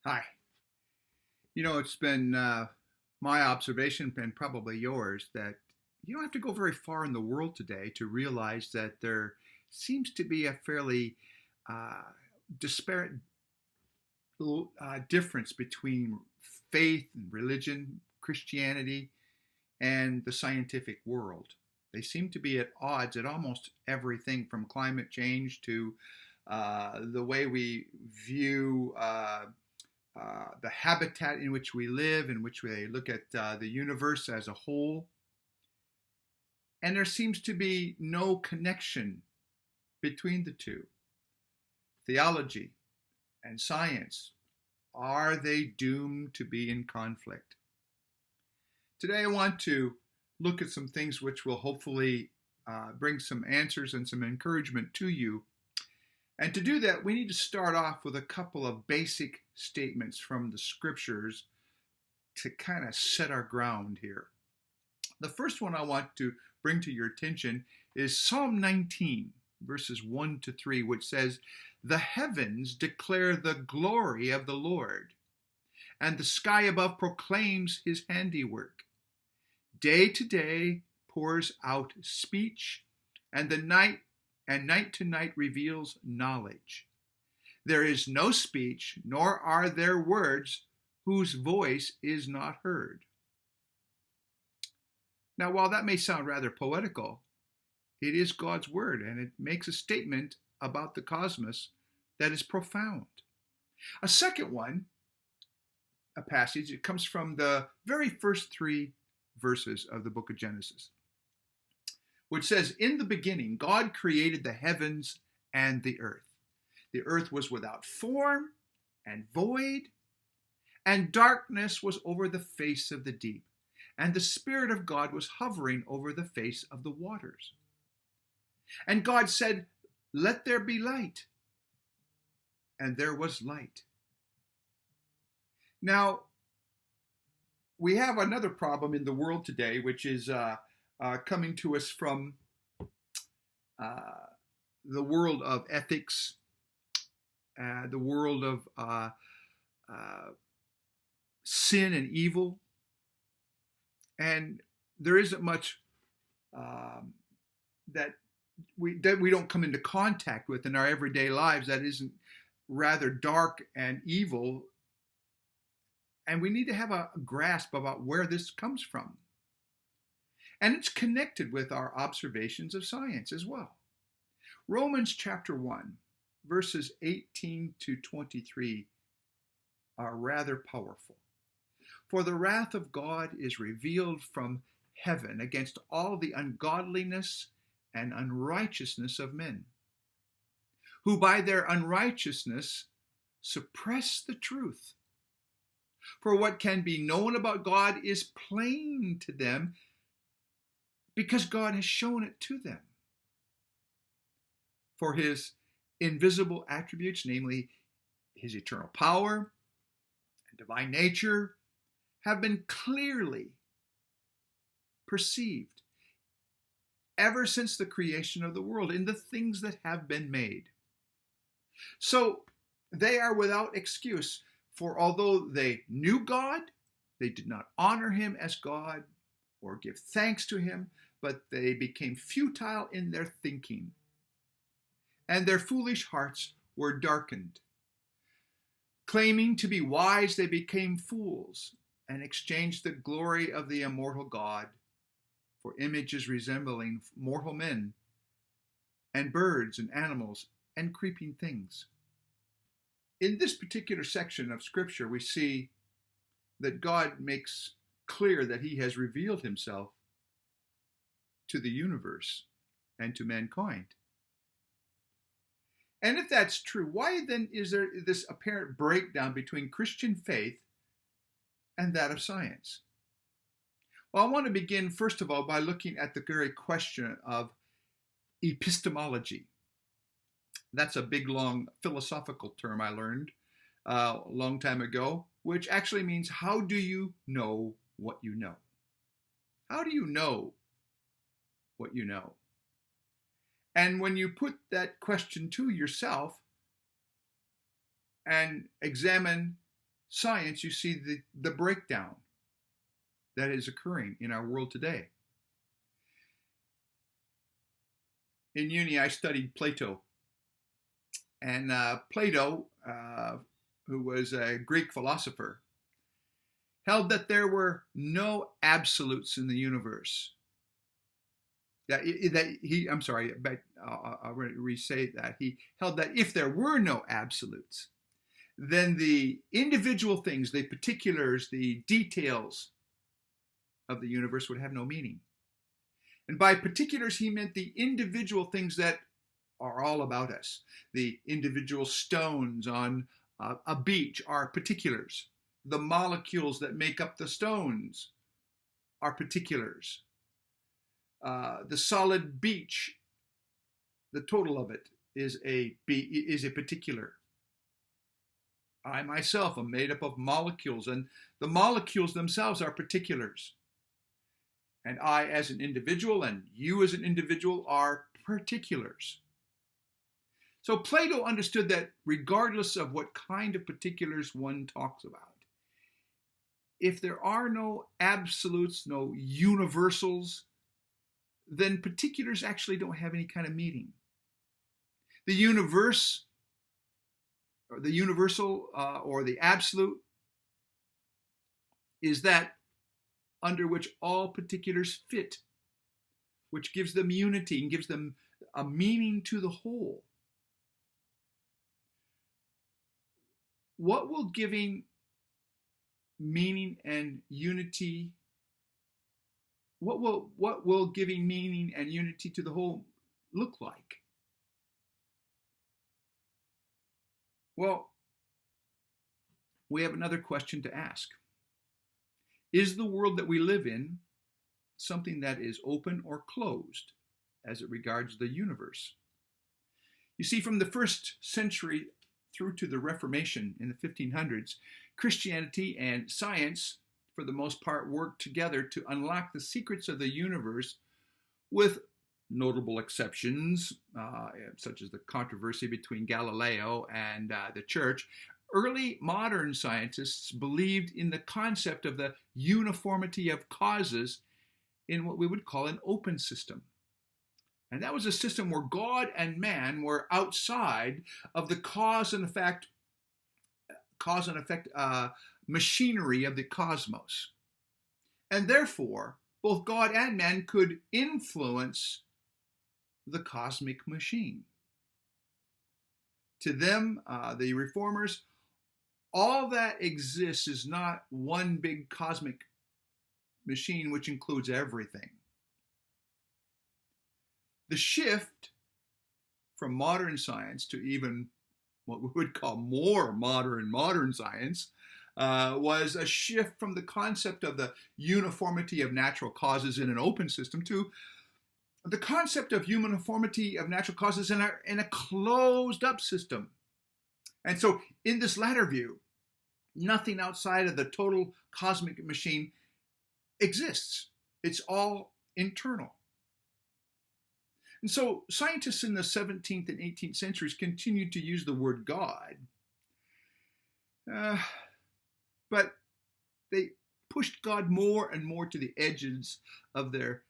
Hi. It's been my observation and probably yours that you don't have to go very far in the world today to realize that there seems to be a fairly uh, disparate difference between faith and religion, Christianity, and the scientific world. They seem to be at odds at almost everything from climate change to the way we view the habitat in which we live, in which we look at the universe as a whole. And there seems to be no connection between the two. Theology and science, are they doomed to be in conflict? Today I want to look at some things which will hopefully bring some answers and some encouragement to you. And to do that, we need to start off with a couple of basic statements from the scriptures to kind of set our ground here. The first one I want to bring to your attention is Psalm 19, verses 1 to 3, which says, "The heavens declare the glory of the Lord, and the sky above proclaims his handiwork. Day to day pours out speech, and night to night reveals knowledge. There is no speech, nor are there words whose voice is not heard." Now, while that may sound rather poetical, it is God's word, and it makes a statement about the cosmos that is profound. A second one, a passage, it comes from the very first three verses of the book of Genesis, which says, "In the beginning, God created the heavens and the earth. The earth was without form and void, and darkness was over the face of the deep, and the Spirit of God was hovering over the face of the waters. And God said, 'Let there be light.' And there was light." Now, we have another problem in the world today, which is coming to us from the world of ethics, the world of sin and evil. And there isn't much that we don't come into contact with in our everyday lives that isn't rather dark and evil. And we need to have a grasp about where this comes from. And it's connected with our observations of science as well. Romans chapter 1, verses 18 to 23 are rather powerful. "For the wrath of God is revealed from heaven against all the ungodliness and unrighteousness of men, who by their unrighteousness suppress the truth. For what can be known about God is plain to them, because God has shown it to them. For his invisible attributes, namely his eternal power and divine nature, have been clearly perceived ever since the creation of the world in the things that have been made. So they are without excuse, for although they knew God, they did not honor him as God or give thanks to him, but they became futile in their thinking, and their foolish hearts were darkened. Claiming to be wise, they became fools and exchanged the glory of the immortal God for images resembling mortal men and birds and animals and creeping things." In this particular section of Scripture, we see that God makes clear that he has revealed himself to the universe and to mankind. And if that's true, why then is there this apparent breakdown between Christian faith and that of science? Well, I want to begin, first of all, by looking at the very question of epistemology. That's a big, long philosophical term I learned a long time ago, which actually means, how do you know what you know? How do you know what you know? And when you put that question to yourself and examine science, you see the breakdown that is occurring in our world today. In uni, I studied Plato. And Plato, who was a Greek philosopher, held that there were no absolutes in the universe. I'll re-say that. He held that if there were no absolutes, then the individual things, the particulars, the details of the universe would have no meaning. And by particulars, he meant the individual things that are all about us. The individual stones on a beach are particulars. The molecules that make up the stones are particulars. The solid beach, the total of it is a particular. I myself am made up of molecules, and the molecules themselves are particulars. And I as an individual and you as an individual are particulars. So Plato understood that regardless of what kind of particulars one talks about, if there are no absolutes, no universals, then particulars actually don't have any kind of meaning. The universe, or the universal, or the absolute, is that under which all particulars fit, which gives them unity and gives them a meaning to the whole. What will giving meaning and unity, what will giving meaning and unity to the whole look like? Well, we have another question to ask. Is the world that we live in something that is open or closed as it regards the universe? You see, from the first century through to the Reformation in the 1500s, Christianity and science, for the most part, worked together to unlock the secrets of the universe, with notable exceptions, such as the controversy between Galileo and the Church. Early modern scientists believed in the concept of the uniformity of causes in what we would call an open system. And that was a system where God and man were outside of the cause and effect machinery of the cosmos. And therefore, both God and man could influence the cosmic machine. To them, the reformers, all that exists is not one big cosmic machine which includes everything. The shift from modern science to even what we would call more modern science was a shift from the concept of the uniformity of natural causes in an open system to the concept of uniformity of natural causes in a closed up system. And so in this latter view, nothing outside of the total cosmic machine exists. It's all internal. And so scientists in the 17th and 18th centuries continued to use the word God, but they pushed God more and more to the edges of their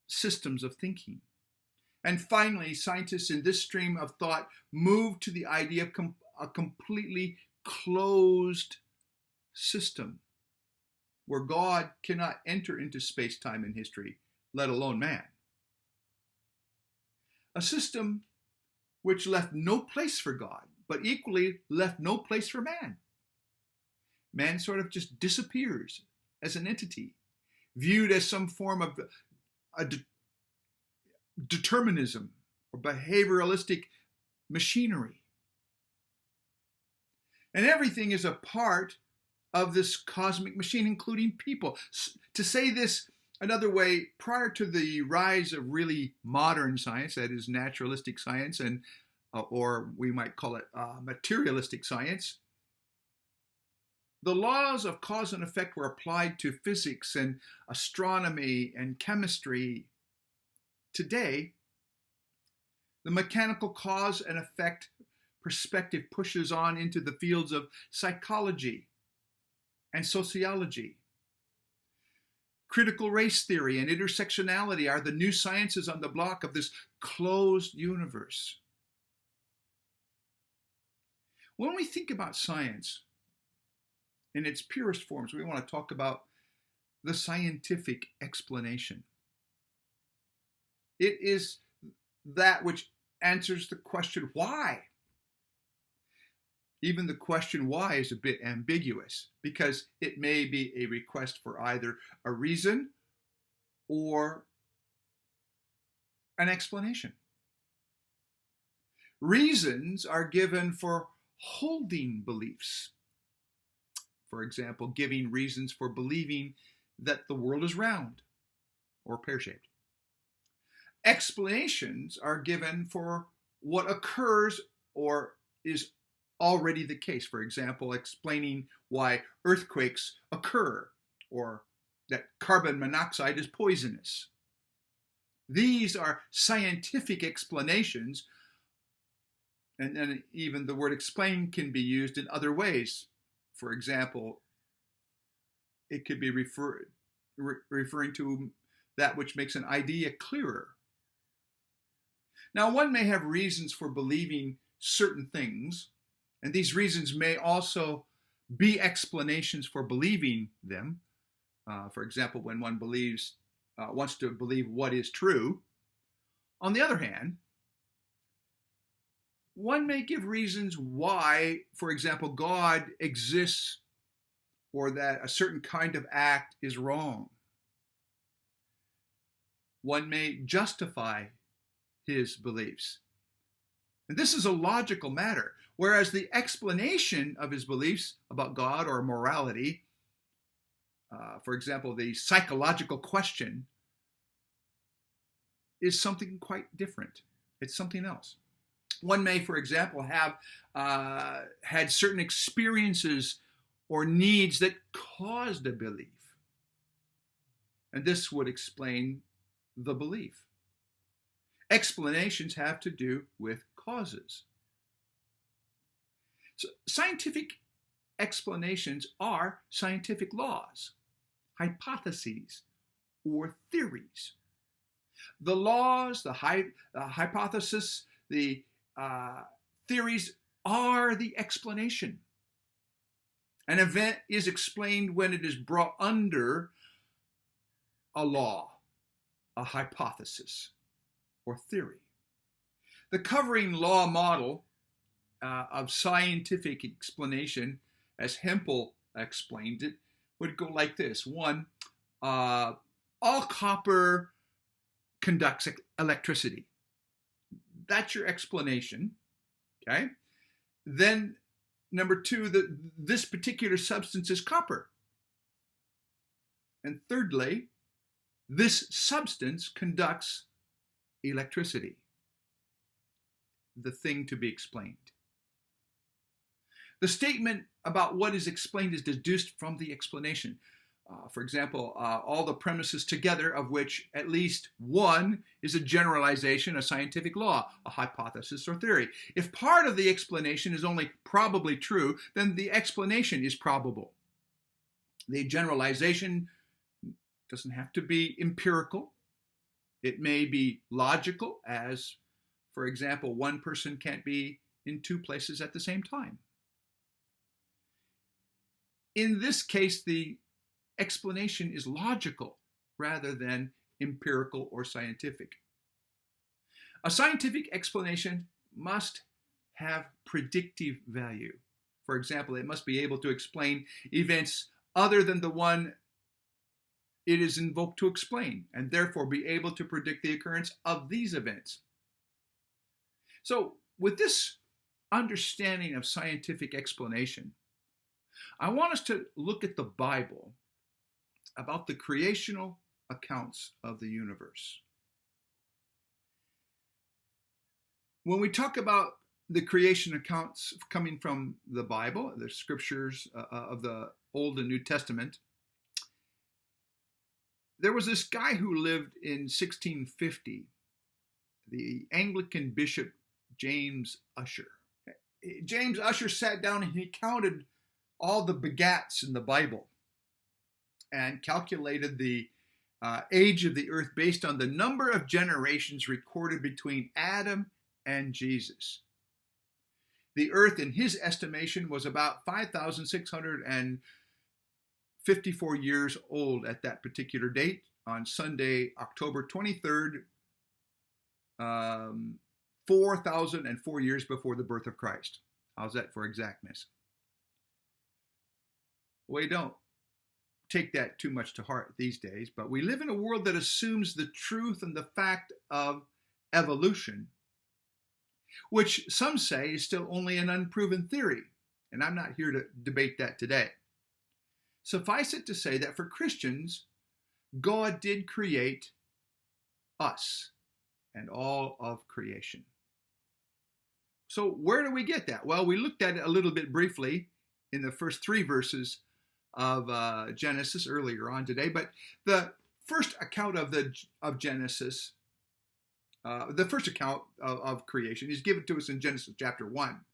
systems of thinking. And finally, scientists in this stream of thought moved to the idea of a completely closed system where God cannot enter into space, time, and history, let alone man. A system which left no place for God, but equally left no place for man. Man sort of just disappears as an entity, viewed as some form of determinism or behavioralistic machinery. And everything is a part of this cosmic machine, including people. To say this another way, prior to the rise of really modern science, that is naturalistic science, and or we might call it materialistic science, the laws of cause and effect were applied to physics and astronomy and chemistry. Today, the mechanical cause and effect perspective pushes on into the fields of psychology, and sociology. Critical race theory and intersectionality are the new sciences on the block of this closed universe. When we think about science in its purest forms, we want to talk about the scientific explanation. It is that which answers the question, why? Even the question why is a bit ambiguous because it may be a request for either a reason or an explanation. Reasons are given for holding beliefs. For example, giving reasons for believing that the world is round or pear-shaped. Explanations are given for what occurs or is already the case. For example, explaining why earthquakes occur or that carbon monoxide is poisonous. These are scientific explanations, and then even the word explain can be used in other ways. For example, it could be referring to that which makes an idea clearer. Now, one may have reasons for believing certain things, and these reasons may also be explanations for believing them. For example, when one wants to believe what is true. On the other hand, one may give reasons why, for example, God exists or that a certain kind of act is wrong. One may justify his beliefs. And this is a logical matter, whereas the explanation of his beliefs about God or morality, for example, the psychological question, is something quite different. It's something else. One may, for example, have had certain experiences or needs that caused a belief. And this would explain the belief. Explanations have to do with causes. So scientific explanations are scientific laws, hypotheses, or theories. The laws, the hypothesis, the theories are the explanation. An event is explained when it is brought under a law, a hypothesis, or theory. The covering law model of scientific explanation, as Hempel explained it, would go like this. One, all copper conducts electricity. That's your explanation, okay? Then, number two, this particular substance is copper. And thirdly, this substance conducts electricity, the thing to be explained. The statement about what is explained is deduced from the explanation. For example, all the premises together, of which at least one is a generalization, a scientific law, a hypothesis or theory. If part of the explanation is only probably true, then the explanation is probable. The generalization doesn't have to be empirical. It may be logical, as, for example, one person can't be in two places at the same time. In this case, the explanation is logical rather than empirical or scientific. A scientific explanation must have predictive value. For example, it must be able to explain events other than the one it is invoked to explain, and therefore be able to predict the occurrence of these events. So, with this understanding of scientific explanation, I want us to look at the Bible about the creational accounts of the universe. When we talk about the creation accounts coming from the Bible, the scriptures of the Old and New Testament, there was this guy who lived in 1650, the Anglican bishop James Ussher. James Ussher sat down and he counted all the begats in the Bible and calculated the age of the earth based on the number of generations recorded between Adam and Jesus. The earth, in his estimation, was about 5,654 years old at that particular date, on Sunday, October 23rd, 4,004 years before the birth of Christ. How's that for exactness? We don't take that too much to heart these days, but we live in a world that assumes the truth and the fact of evolution, which some say is still only an unproven theory, and I'm not here to debate that today. Suffice it to say that for Christians, God did create us and all of creation. So where do we get that? Well, we looked at it a little bit briefly in the first 3 verses of Genesis earlier on today, but the first account of Genesis, the first account of creation is given to us in Genesis chapter 1,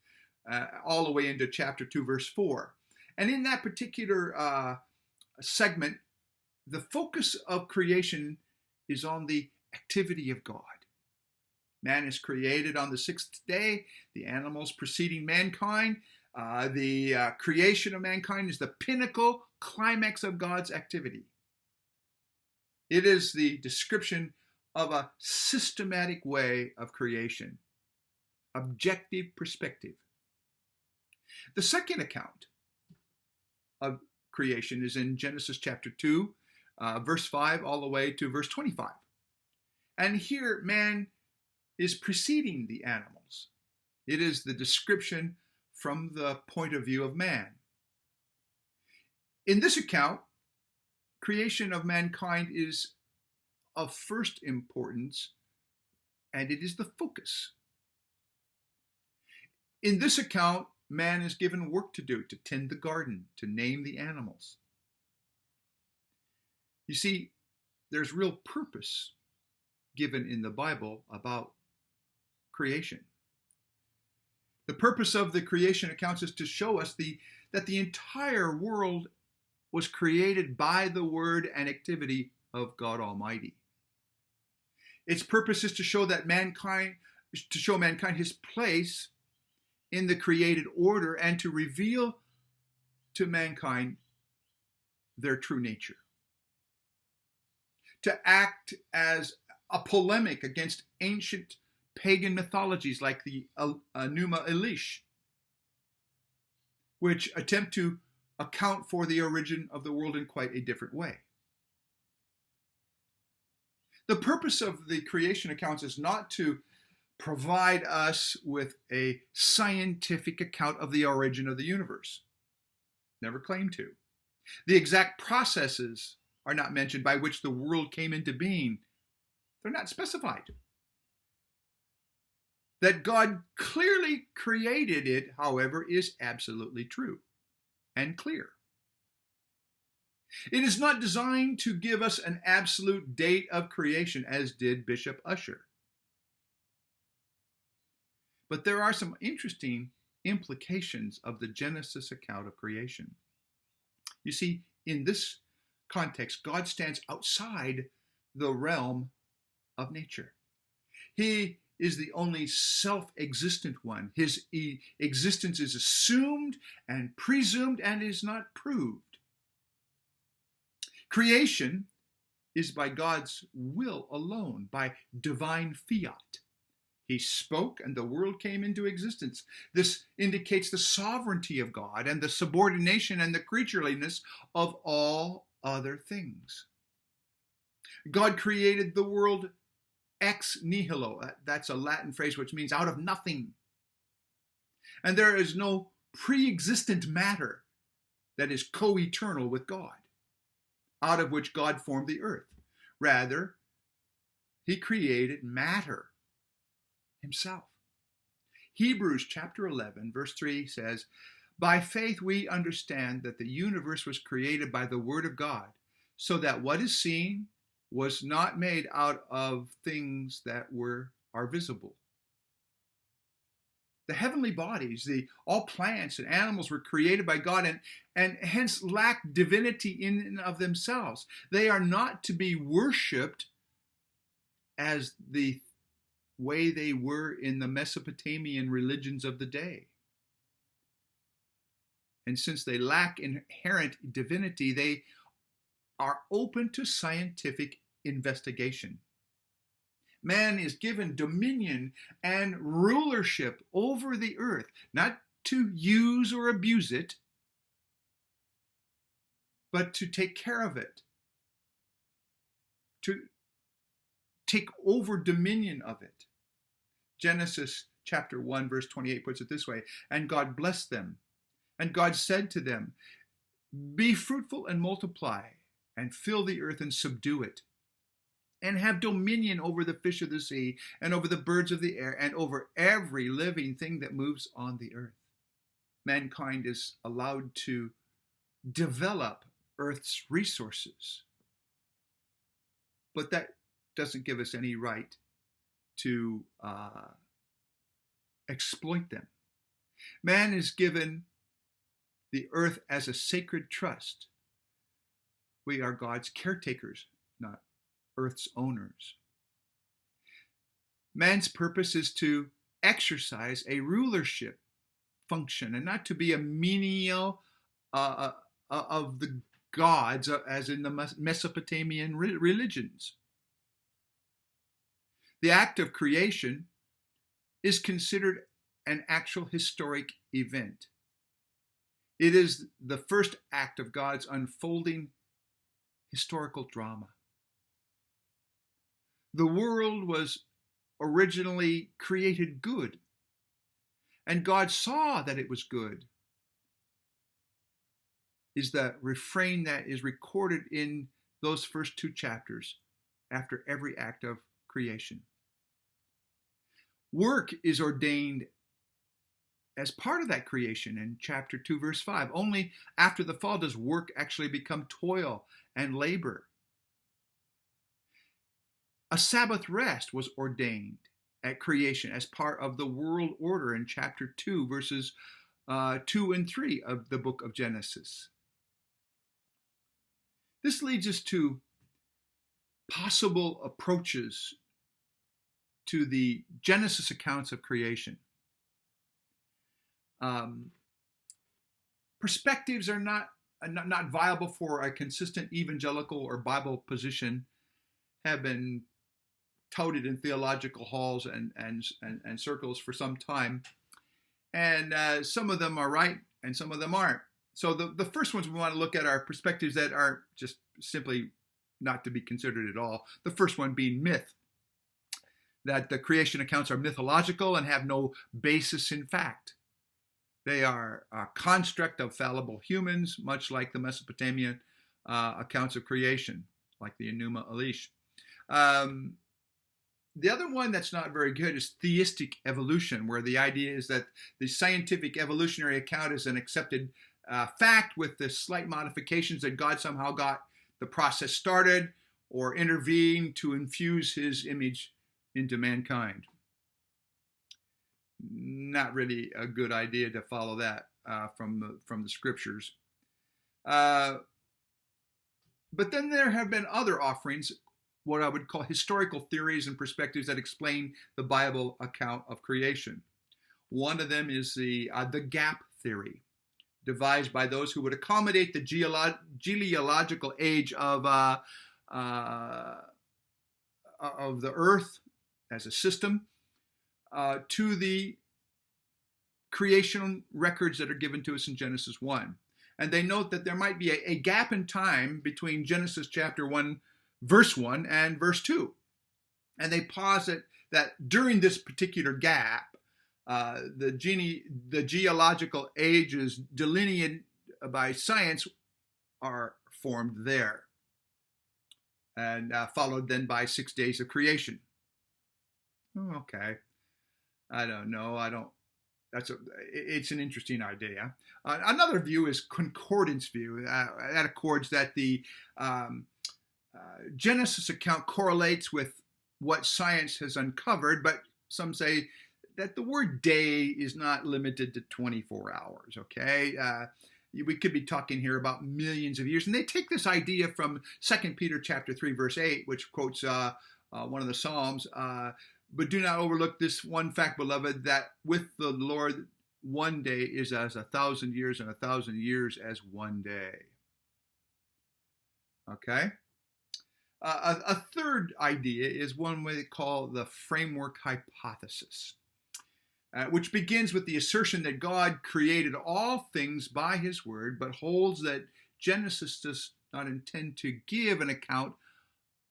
all the way into chapter 2, verse 4. And in that particular segment, the focus of creation is on the activity of God. Man is created on the 6th day, the animals preceding mankind. The creation of mankind is the pinnacle climax of God's activity. It is the description of a systematic way of creation, objective perspective. The second account of creation is in Genesis chapter 2, verse 5, all the way to verse 25. And here, man is preceding the animals. It is the description from the point of view of man. In this account, creation of mankind is of first importance, and it is the focus. In this account, man is given work to do, to tend the garden, to name the animals. You see, there's real purpose given in the Bible about creation. The purpose of the creation accounts is to show us that the entire world was created by the word and activity of God Almighty. Its purpose is to show mankind his place in the created order and to reveal to mankind their true nature. To act as a polemic against ancient pagan mythologies like the Enuma Elish, which attempt to account for the origin of the world in quite a different way. The purpose of the creation accounts is not to provide us with a scientific account of the origin of the universe. Never claimed to. The exact processes are not mentioned by which the world came into being. They're not specified. That God clearly created it, however, is absolutely true and clear. It is not designed to give us an absolute date of creation, as did Bishop Ussher. But there are some interesting implications of the Genesis account of creation. You see, in this context, God stands outside the realm of nature. He is the only self-existent one. His existence is assumed and presumed and is not proved. Creation is by God's will alone, by divine fiat. He spoke and the world came into existence. This indicates the sovereignty of God and the subordination and the creatureliness of all other things. God created the world ex nihilo. That's a Latin phrase which means out of nothing. And there is no pre-existent matter that is co-eternal with God, out of which God formed the earth. Rather, he created matter himself. Hebrews chapter 11, verse 3 says, "By faith we understand that the universe was created by the word of God, so that what is seen was not made out of things that are visible." the heavenly bodies, all plants and animals were created by God and hence lack divinity in and of themselves. They are not to be worshipped as the way they were in the Mesopotamian religions of the day. And since they lack inherent divinity, they are open to scientific investigation. Man is given dominion and rulership over the earth, not to use or abuse it, but to take care of it, to take over dominion of it. Genesis chapter 1, verse 28 puts it this way, "And God blessed them, and God said to them, be fruitful and multiply, and fill the earth and subdue it, and have dominion over the fish of the sea, and over the birds of the air, and over every living thing that moves on the earth." Mankind is allowed to develop Earth's resources, but that doesn't give us any right to exploit them. Man is given the earth as a sacred trust. We are God's caretakers, not Earth's owners. Man's purpose is to exercise a rulership function and not to be a menial of the gods, as in the Mesopotamian religions. The act of creation is considered an actual historic event. It is the first act of God's unfolding historical drama. The world was originally created good, and God saw that it was good, is the refrain that is recorded in those first two chapters after every act of creation. Work is ordained as part of that creation in chapter 2, verse 5. Only after the fall does work actually become toil and labor. A Sabbath rest was ordained at creation as part of the world order in chapter 2, verses 2 and 3 of the book of Genesis. This leads us to possible approaches to the Genesis accounts of creation. Perspectives are not viable for a consistent evangelical or Bible position have been touted in theological halls and circles for some time. And some of them are right and some of them aren't. So the first ones we want to look at are perspectives that are just simply not to be considered at all. The first one being myth, that the creation accounts are mythological and have no basis in fact. They are a construct of fallible humans, much like the Mesopotamian accounts of creation, like the Enuma Elish. The other one that's not very good is theistic evolution, where the idea is that the scientific evolutionary account is an accepted fact with the slight modifications that God somehow got the process started or intervened to infuse his image into mankind. Not really a good idea to follow that from the scriptures. But then there have been other offerings, what I would call historical theories and perspectives that explain the Bible account of creation. One of them is the gap theory, devised by those who would accommodate the geological age of the earth as a system to the creation records that are given to us in Genesis 1. And they note that there might be a gap in time between Genesis chapter 1, verse 1 and verse 2. And they posit that during this particular gap, the geological ages delineated by science are formed there, and followed then by 6 days of creation. Okay, I don't know. It's an interesting idea. Another view is concordance view. That accords that the Genesis account correlates with what science has uncovered, but some say that the word day is not limited to 24 hours, okay? We could be talking here about millions of years. And they take this idea from 2 Peter chapter 3, verse 8, which quotes one of the Psalms, but do not overlook this one fact, beloved, that with the Lord, one day is as 1,000 years, and 1,000 years as one day. Okay? A third idea is one we call the framework hypothesis, which begins with the assertion that God created all things by his word, but holds that Genesis does not intend to give an account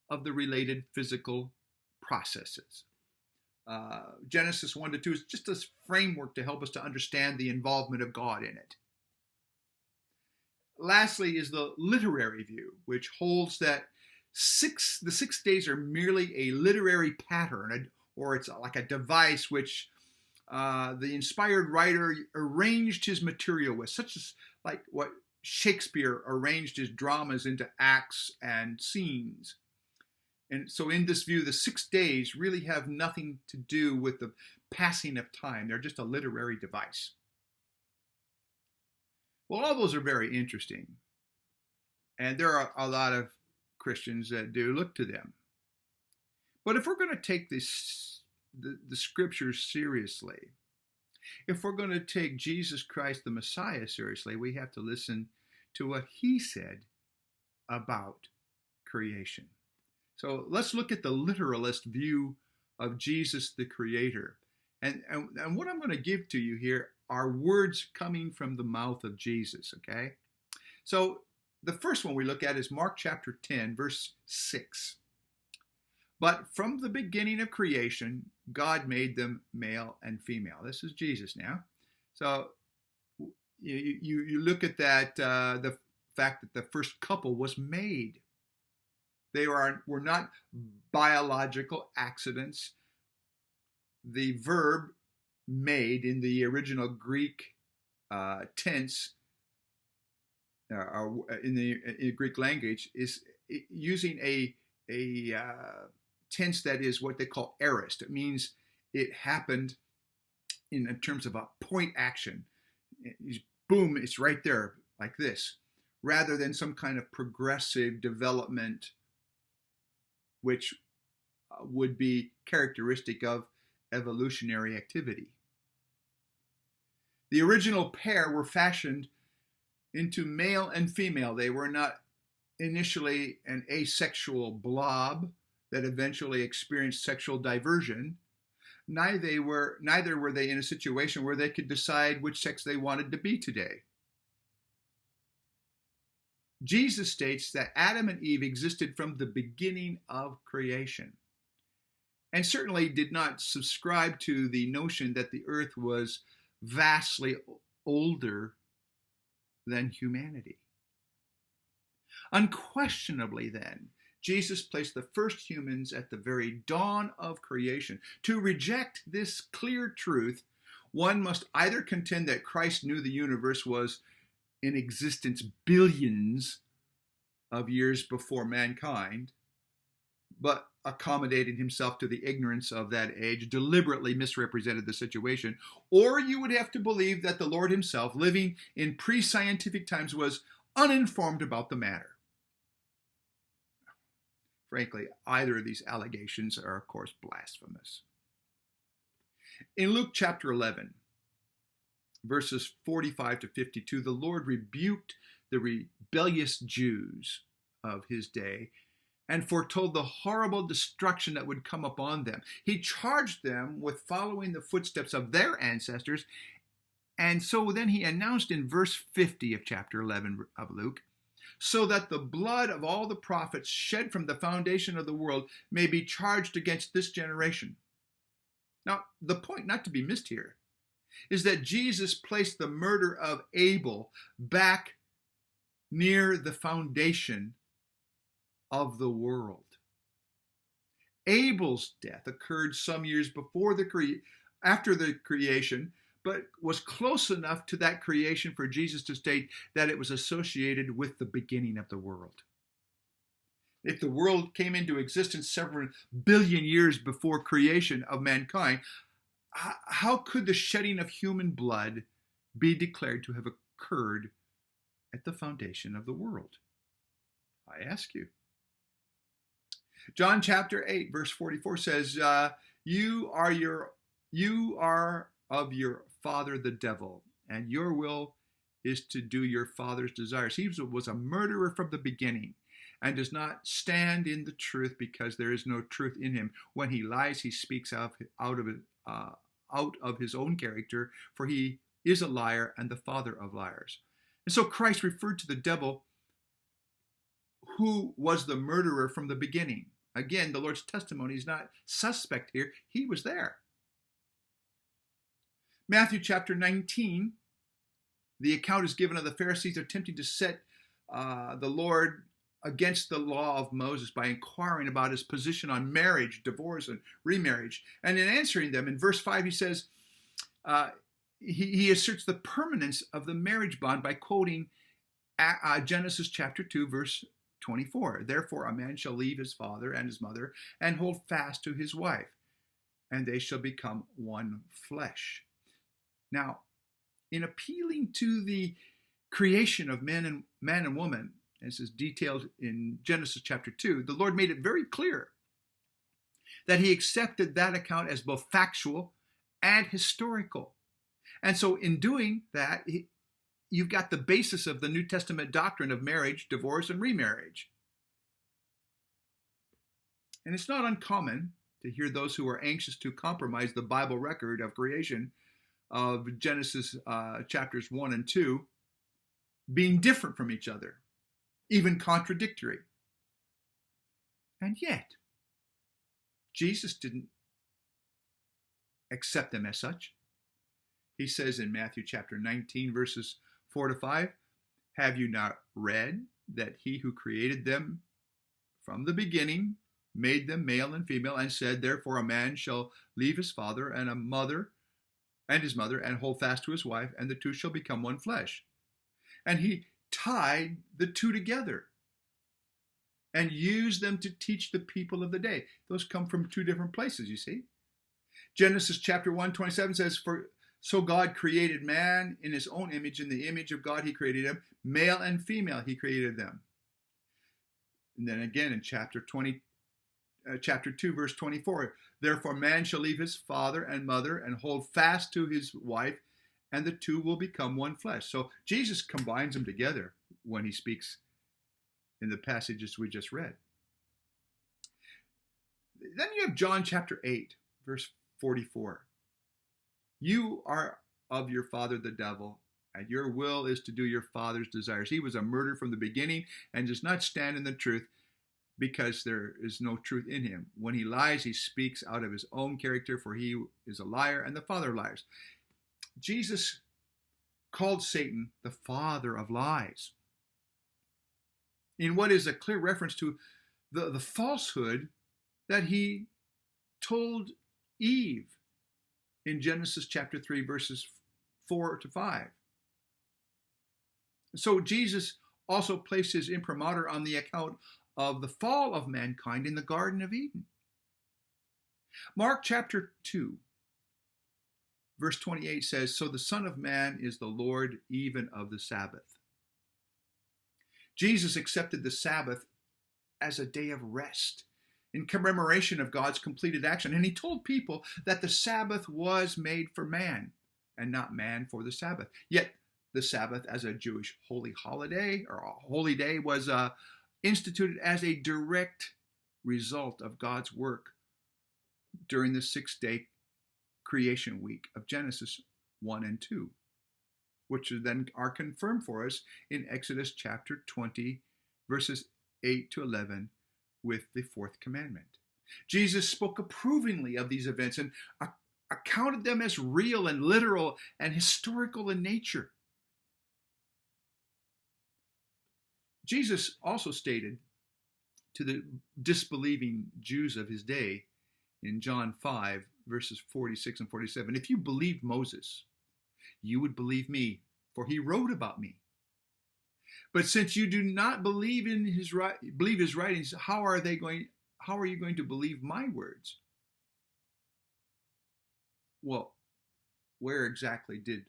of the related physical processes. Genesis 1 to 2 is just this framework to help us to understand the involvement of God in it. Lastly is the literary view, which holds that the 6 days are merely a literary pattern, or it's like a device which the inspired writer arranged his material with, such as like what Shakespeare arranged his dramas into acts and scenes. And so in this view, the 6 days really have nothing to do with the passing of time. They're just a literary device. Well, all those are very interesting. And there are a lot of Christians that do look to them. But if we're going to take the scriptures seriously, if we're going to take Jesus Christ the Messiah seriously, we have to listen to what he said about creation. So let's look at the literalist view of Jesus the Creator. And what I'm going to give to you here are words coming from the mouth of Jesus, okay? So the first one we look at is Mark chapter 10, verse 6. But from the beginning of creation, God made them male and female. This is Jesus now. So you look at that, the fact that the first couple was made. They were not biological accidents. The verb made in the original Greek tense, in the Greek language, is using a tense that is what they call aorist. It means it happened in terms of a point action. Boom, it's right there, like this, rather than some kind of progressive development which would be characteristic of evolutionary activity. The original pair were fashioned into male and female. They were not initially an asexual blob that eventually experienced sexual diversion. Neither were they in a situation where they could decide which sex they wanted to be today. Jesus states that Adam and Eve existed from the beginning of creation, and certainly did not subscribe to the notion that the earth was vastly older than humanity. Unquestionably, then, Jesus placed the first humans at the very dawn of creation. To reject this clear truth, one must either contend that Christ knew the universe was in existence billions of years before mankind, but accommodating himself to the ignorance of that age, deliberately misrepresented the situation, or you would have to believe that the Lord himself, living in pre-scientific times, was uninformed about the matter. Frankly, either of these allegations are, of course, blasphemous. In Luke chapter 11, verses 45 to 52, the Lord rebuked the rebellious Jews of his day and foretold the horrible destruction that would come upon them. He charged them with following the footsteps of their ancestors, and so then he announced in verse 50 of chapter 11 of Luke, so that the blood of all the prophets shed from the foundation of the world may be charged against this generation. Now, the point not to be missed here is that Jesus placed the murder of Abel back near the foundation of the world. Abel's death occurred some years before after the creation, but was close enough to that creation for Jesus to state that it was associated with the beginning of the world. If the world came into existence several billion years before creation of mankind, how could the shedding of human blood be declared to have occurred at the foundation of the world? I ask you. John chapter 8, verse 44 says, you are of your father the devil, and your will is to do your father's desires. He was a murderer from the beginning and does not stand in the truth because there is no truth in him. When he lies, he speaks out of his own character, for he is a liar and the father of liars. And so Christ referred to the devil, who was the murderer from the beginning. Again, the Lord's testimony is not suspect here. He was there. Matthew chapter 19, the account is given of the Pharisees attempting to set the Lord against the law of Moses by inquiring about his position on marriage, divorce, and remarriage. And in answering them, in verse 5, he says, he asserts the permanence of the marriage bond by quoting Genesis chapter 2, verse 24. Therefore, a man shall leave his father and his mother and hold fast to his wife, and they shall become one flesh. Now, in appealing to the creation of man and woman, as is detailed in Genesis chapter 2, the Lord made it very clear that he accepted that account as both factual and historical. And so in doing that, you've got the basis of the New Testament doctrine of marriage, divorce, and remarriage. And it's not uncommon to hear those who are anxious to compromise the Bible record of creation of Genesis chapters 1 and 2 being different from each other, even contradictory. And yet, Jesus didn't accept them as such. He says in Matthew chapter 19, verses 4 to 5, have you not read that he who created them from the beginning made them male and female, and said, therefore a man shall leave his father and his mother and hold fast to his wife, and the two shall become one flesh. And he tied the two together and used them to teach the people of the day. Those come from two different places, you see. Genesis chapter 1:27 says, for so God created man in his own image. In the image of God he created him. Male and female he created them. And then again in chapter 2, verse 24, therefore man shall leave his father and mother and hold fast to his wife, and the two will become one flesh. So Jesus combines them together when he speaks in the passages we just read. Then you have John chapter 8, verse 44. You are of your father the devil, and your will is to do your father's desires. He was a murderer from the beginning and does not stand in the truth because there is no truth in him. When he lies, he speaks out of his own character, for he is a liar and the father of liars. Jesus called Satan the father of lies, in what is a clear reference to the falsehood that he told Eve in Genesis chapter 3, verses 4 to 5. So Jesus also placed his imprimatur on the account of the fall of mankind in the Garden of Eden. Mark chapter 2, verse 28 says, so the Son of Man is the Lord even of the Sabbath. Jesus accepted the Sabbath as a day of rest in commemoration of God's completed action. And he told people that the Sabbath was made for man and not man for the Sabbath. Yet the Sabbath as a Jewish holy holiday or a holy day was instituted as a direct result of God's work during the 6-day creation week of Genesis 1 and 2, which then are confirmed for us in Exodus chapter 20, verses 8 to 11, with the fourth commandment. Jesus spoke approvingly of these events and accounted them as real and literal and historical in nature. Jesus also stated to the disbelieving Jews of his day in John 5, verses 46 and 47, if you believed Moses, you would believe me, for he wrote about me. But since you do not believe his writings, how are you going to believe my words? Well, where exactly did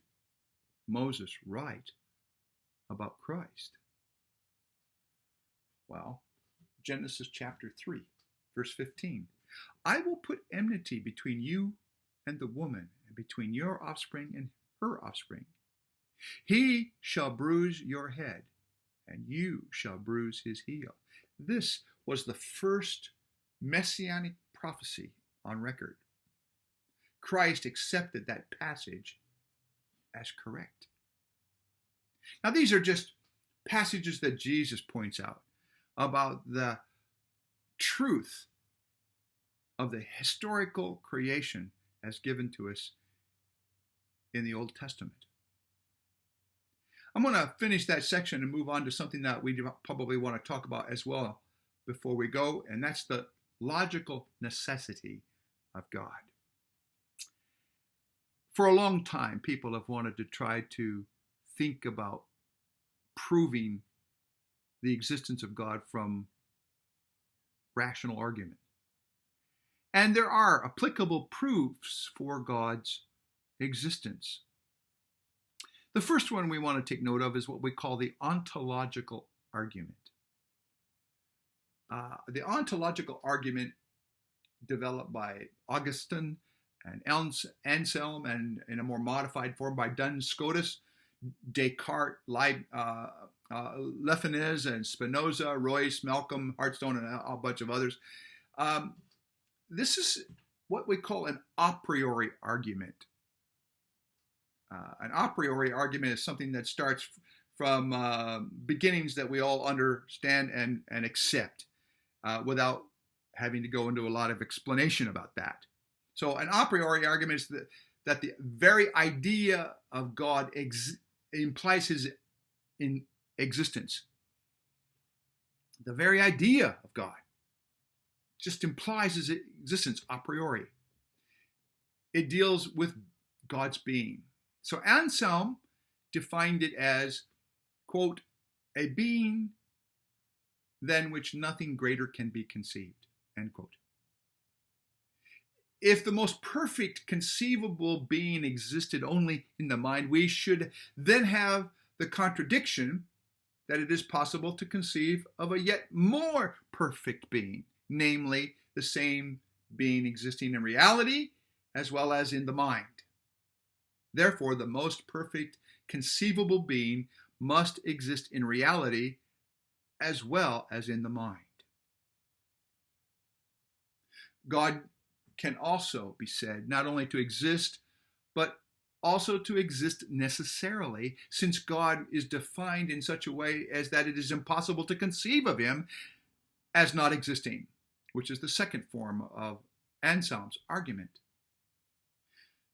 Moses write about Christ? Well, Genesis chapter 3, verse 15. I will put enmity between you and the woman, and between your offspring and her offspring. He shall bruise your head, and you shall bruise his heel. This was the first messianic prophecy on record. Christ accepted that passage as correct. Now, these are just passages that Jesus points out about the truth of the historical creation as given to us in the Old Testament. I'm going to finish that section and move on to something that we probably want to talk about as well before we go, and that's the logical necessity of God. For a long time, people have wanted to try to think about proving the existence of God from rational argument. And there are applicable proofs for God's existence. The first one we want to take note of is what we call the ontological argument. The ontological argument, developed by Augustine and Anselm, and in a more modified form by Duns Scotus, Descartes, Leibniz, and Spinoza, Royce, Malcolm, Hartstone, and a bunch of others. This is what we call an a priori argument. An a priori argument is something that starts from beginnings that we all understand and accept without having to go into a lot of explanation about that. So an a priori argument is that the very idea of God implies his existence. The very idea of God just implies his existence a priori. It deals with God's being. So Anselm defined it as, quote, a being than which nothing greater can be conceived, end quote. If the most perfect conceivable being existed only in the mind, we should then have the contradiction that it is possible to conceive of a yet more perfect being, namely the same being existing in reality as well as in the mind. Therefore, the most perfect conceivable being must exist in reality as well as in the mind. God can also be said not only to exist, but also to exist necessarily, since God is defined in such a way as that it is impossible to conceive of him as not existing, which is the second form of Anselm's argument.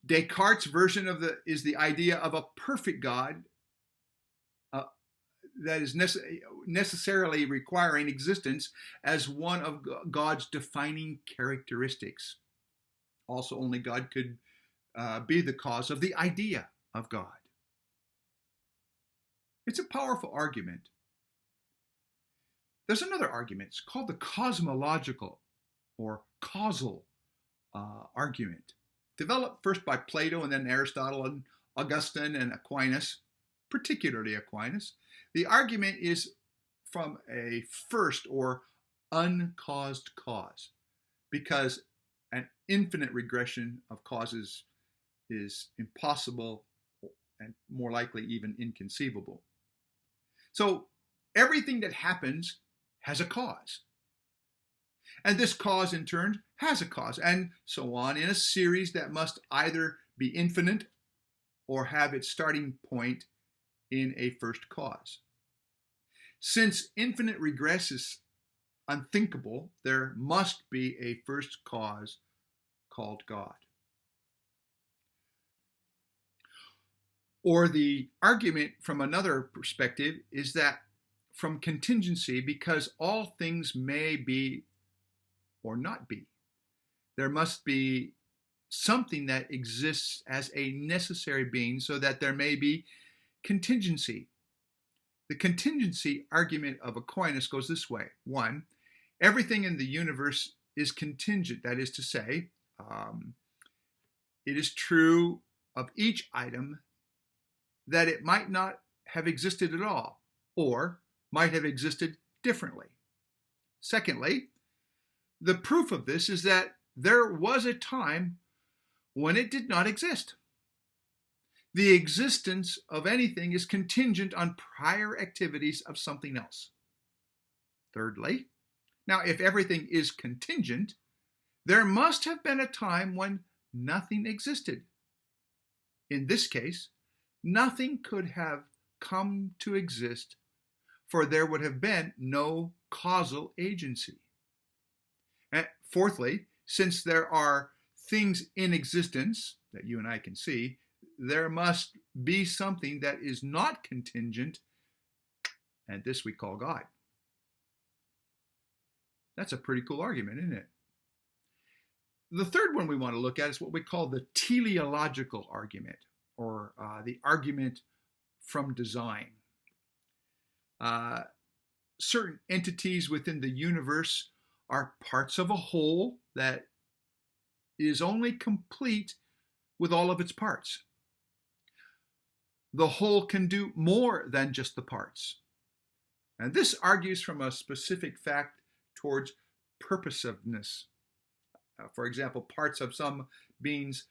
Descartes' version of is the idea of a perfect God that is necessarily requiring existence as one of God's defining characteristics. Also, only God could be the cause of the idea of God. It's a powerful argument. There's another argument. It's called the cosmological or causal argument, developed first by Plato and then Aristotle and Augustine and Aquinas, particularly Aquinas. The argument is from a first or uncaused cause, because an infinite regression of causes is impossible and more likely even inconceivable. So everything that happens has a cause. And this cause in turn has a cause, and so on, in a series that must either be infinite or have its starting point in a first cause. Since infinite regress is unthinkable, there must be a first cause called God. Or the argument from another perspective is that from contingency, because all things may be or not be, there must be something that exists as a necessary being so that there may be contingency. The contingency argument of Aquinas goes this way. 1, everything in the universe is contingent. That is to say, it is true of each item that it might not have existed at all, or might have existed differently. Secondly, the proof of this is that there was a time when it did not exist. The existence of anything is contingent on prior activities of something else. Thirdly, now if everything is contingent, there must have been a time when nothing existed. In this case, nothing could have come to exist, for there would have been no causal agency. And fourthly, since there are things in existence that you and I can see, there must be something that is not contingent, and this we call God. That's a pretty cool argument, isn't it? The third one we want to look at is what we call the teleological argument, or the argument from design. Certain entities within the universe are parts of a whole that is only complete with all of its parts. The whole can do more than just the parts. And this argues from a specific fact towards purposiveness. For example, parts of some beings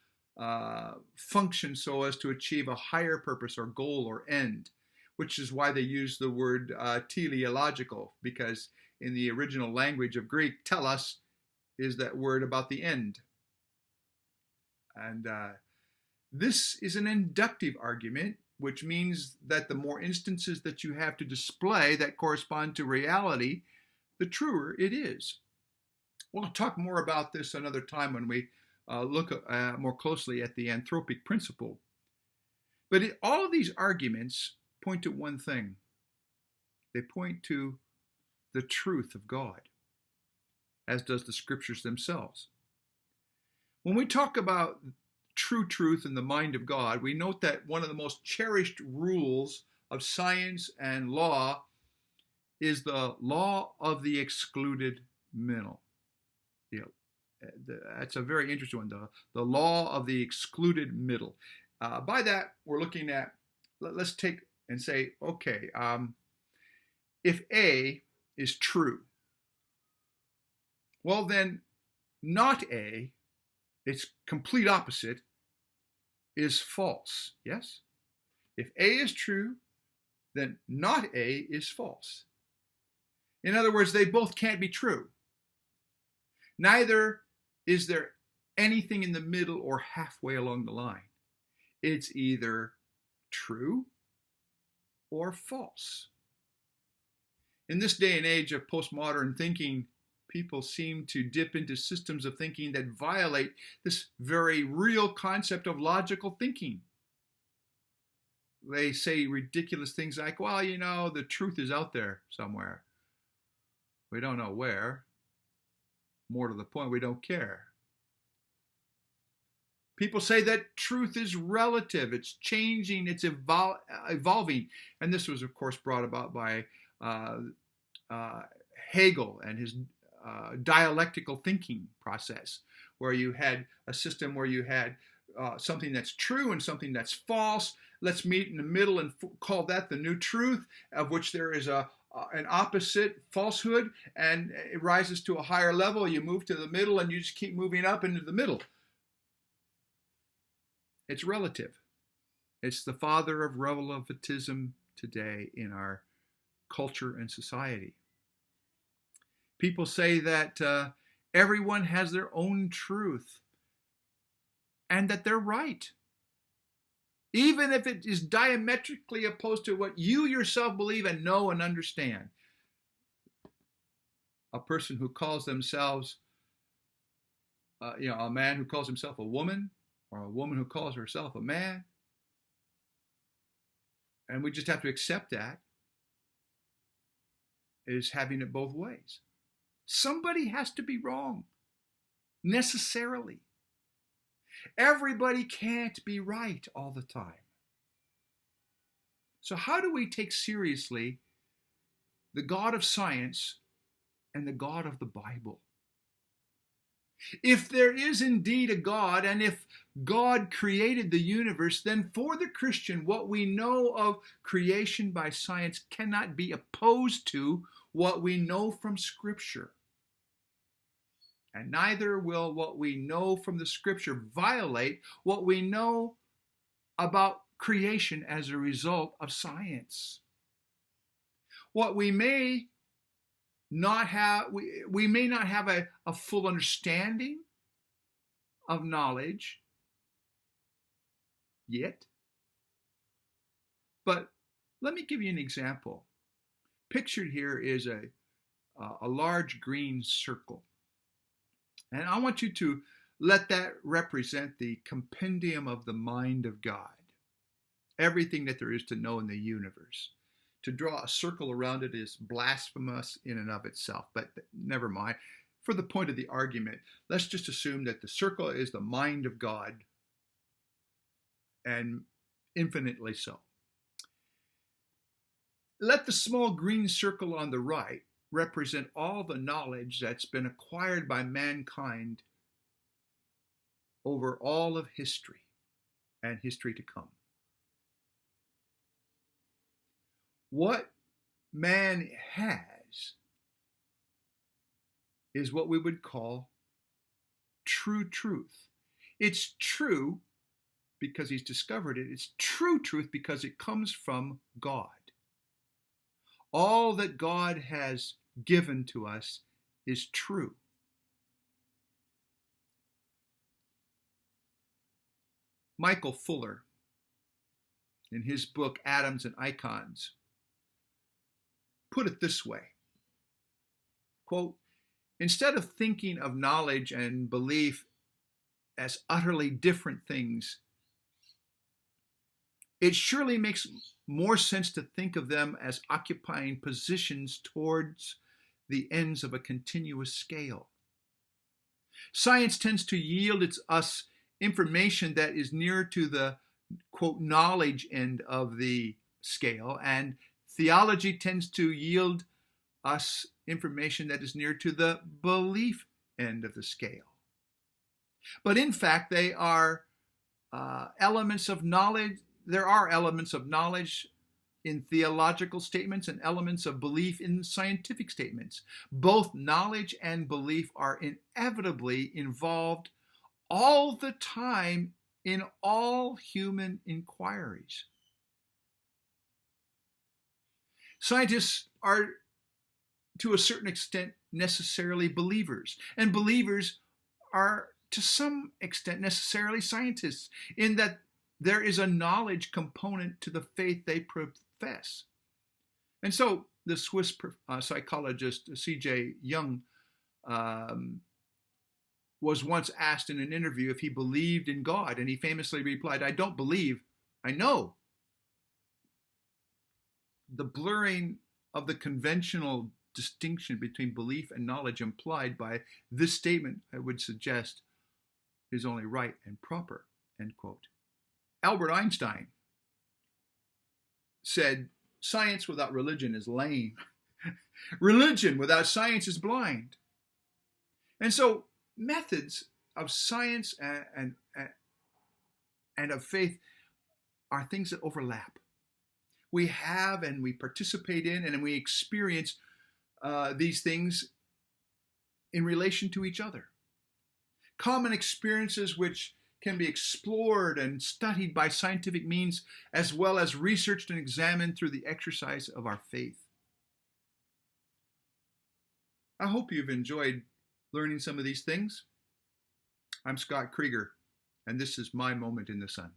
function so as to achieve a higher purpose or goal or end, which is why they use the word teleological, because in the original language of Greek, telos is that word about the end. And this is an inductive argument, which means that the more instances that you have to display that correspond to reality, the truer it is. We'll talk more about this another time when we look more closely at the anthropic principle. But all of these arguments point to one thing. They point to the truth of God, as does the scriptures themselves. When we talk about true truth in the mind of God, we note that one of the most cherished rules of science and law is the law of the excluded middle. That's a very interesting one, the law of the excluded middle. By that, we're looking at, let's take and say, okay, if A is true, well then, not A, its complete opposite, is false, yes? If A is true, then not A is false. In other words, they both can't be true. Neither is there anything in the middle or halfway along the line. It's either true or false. In this day and age of postmodern thinking, people seem to dip into systems of thinking that violate this very real concept of logical thinking. They say ridiculous things like, well, you know, the truth is out there somewhere. We don't know where. More to the point, we don't care. People say that truth is relative. It's changing. It's evolving. And this was, of course, brought about by Hegel and his dialectical thinking process, where you had a system where you had something that's true and something that's false. Let's meet in the middle and call that the new truth, of which there is an opposite falsehood, and it rises to a higher level. You move to the middle and you just keep moving up into the middle. It's relative. It's the father of relativism today in our culture and society. People say that everyone has their own truth and that they're right, even if it is diametrically opposed to what you yourself believe and know and understand. A person who calls themselves, a man who calls himself a woman, or a woman who calls herself a man, and we just have to accept that, is having it both ways. Somebody has to be wrong, necessarily. Everybody can't be right all the time. So how do we take seriously the God of science and the God of the Bible? If there is indeed a God, and if God created the universe, then for the Christian, what we know of creation by science cannot be opposed to what we know from Scripture. And neither will what we know from the Scripture violate what we know about creation as a result of science. What we may not have, we may not have a full understanding of knowledge yet, but let me give you an example. Pictured here is a large green circle, and I want you to let that represent the compendium of the mind of God, everything that there is to know in the universe. To draw a circle around it is blasphemous in and of itself, but never mind. For the point of the argument, let's just assume that the circle is the mind of God, and infinitely so. Let the small green circle on the right represent all the knowledge that's been acquired by mankind over all of history and history to come. What man has is what we would call true truth. It's true because he's discovered it. It's true truth because it comes from God. All that God has given to us is true. Michael Fuller, in his book Atoms and Icons, put it this way, quote, instead of thinking of knowledge and belief as utterly different things, it surely makes more sense to think of them as occupying positions towards the ends of a continuous scale. Science tends to yield us information that is near to the, quote, knowledge end of the scale, and theology tends to yield us information that is near to the belief end of the scale. But in fact, they are elements of knowledge. There are elements of knowledge in theological statements and elements of belief in scientific statements. Both knowledge and belief are inevitably involved all the time in all human inquiries. Scientists are, to a certain extent, necessarily believers, and believers are, to some extent, necessarily scientists, in that there is a knowledge component to the faith they profess. And so the Swiss psychologist C.J. Jung was once asked in an interview if he believed in God, and he famously replied, "I don't believe, I know." The blurring of the conventional distinction between belief and knowledge implied by this statement, I would suggest, is only right and proper, end quote. Albert Einstein said, "Science without religion is lame. Religion without science is blind." And so methods of science and of faith are things that overlap. We have and we participate in and we experience these things in relation to each other. Common experiences which can be explored and studied by scientific means, as well as researched and examined through the exercise of our faith. I hope you've enjoyed learning some of these things. I'm Scott Krieger, and this is My Moment in the Sun.